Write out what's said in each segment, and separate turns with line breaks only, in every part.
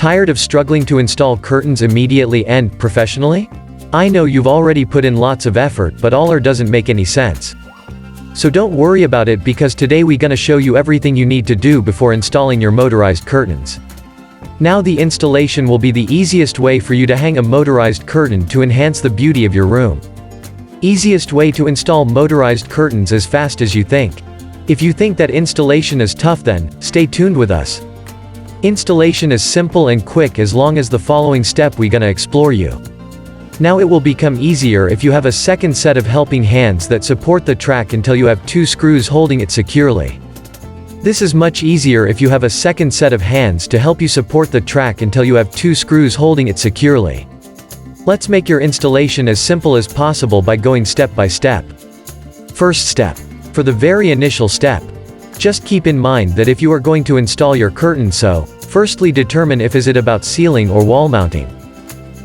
Tired of struggling to install curtains immediately and professionally? I know you've already put in lots of effort, but all or doesn't make any sense. So don't worry about it, because today we're gonna show you everything you need to do before installing your motorized curtains. Now the installation will be the easiest way for you to hang a motorized curtain to enhance the beauty of your room. Easiest way to install motorized curtains as fast as you think. If you think that installation is tough, then stay tuned with us. Installation is simple and quick as long as the following step we're gonna explore you. Now it will become easier if you have a second set of helping hands that support the track until you have 2 screws holding it securely. This is much easier if you have a second set of hands to help you support the track until you have 2 screws holding it securely. Let's make your installation as simple as possible by going step by step. First step. For the very initial step, just keep in mind that if you are going to install your curtain, so firstly determine if is it about ceiling or wall mounting.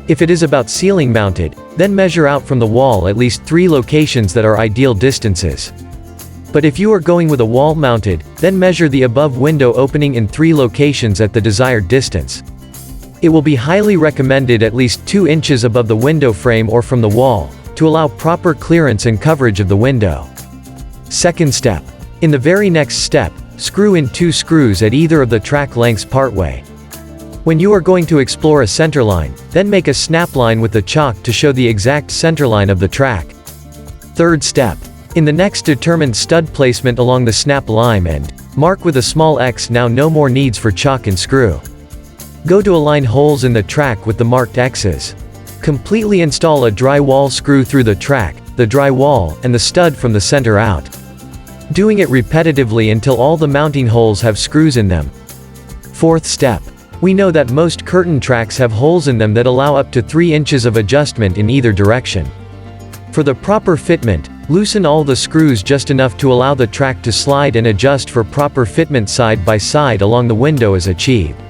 If it is about ceiling mounted, then measure out from the wall at least 3 locations that are ideal distances. But if you are going with a wall mounted, then measure the above window opening in 3 locations at the desired distance. It will be highly recommended at least 2 inches above the window frame or from the wall, to allow proper clearance and coverage of the window. Second step. In the very next step, screw in 2 screws at either of the track lengths partway. When you are going to explore a center line, then make a snap line with the chalk to show the exact center line of the track. Third step. In the next, determine stud placement along the snap line and mark with a small X. Now no more needs for chalk and screw. Go to align holes in the track with the marked X's. Completely install a drywall screw through the track, the drywall, and the stud from the center out. Doing it repetitively until all the mounting holes have screws in them. Fourth step. We know that most curtain tracks have holes in them that allow up to 3 inches of adjustment in either direction. For the proper fitment, loosen all the screws just enough to allow the track to slide and adjust for proper fitment side by side along the window as achieved.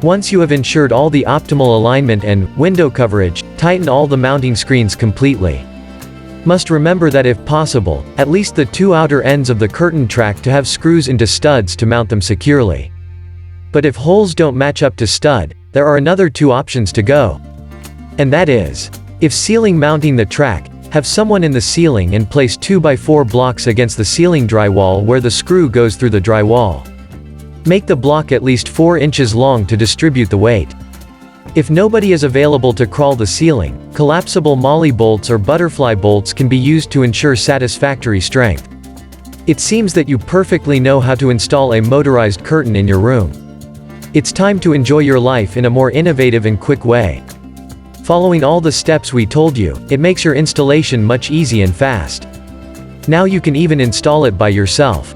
Once you have ensured all the optimal alignment and window coverage, tighten all the mounting screens completely. Must remember that if possible, at least the 2 outer ends of the curtain track to have screws into studs to mount them securely. But if holes don't match up to stud, there are another 2 options to go. And that is, if ceiling mounting the track, have someone in the ceiling and place 2x4 blocks against the ceiling drywall where the screw goes through the drywall. Make the block at least 4 inches long to distribute the weight. If nobody is available to crawl the ceiling, collapsible molly bolts or butterfly bolts can be used to ensure satisfactory strength. It seems that you perfectly know how to install a motorized curtain in your room. It's time to enjoy your life in a more innovative and quick way. Following all the steps we told you, it makes your installation much easy and fast. Now you can even install it by yourself.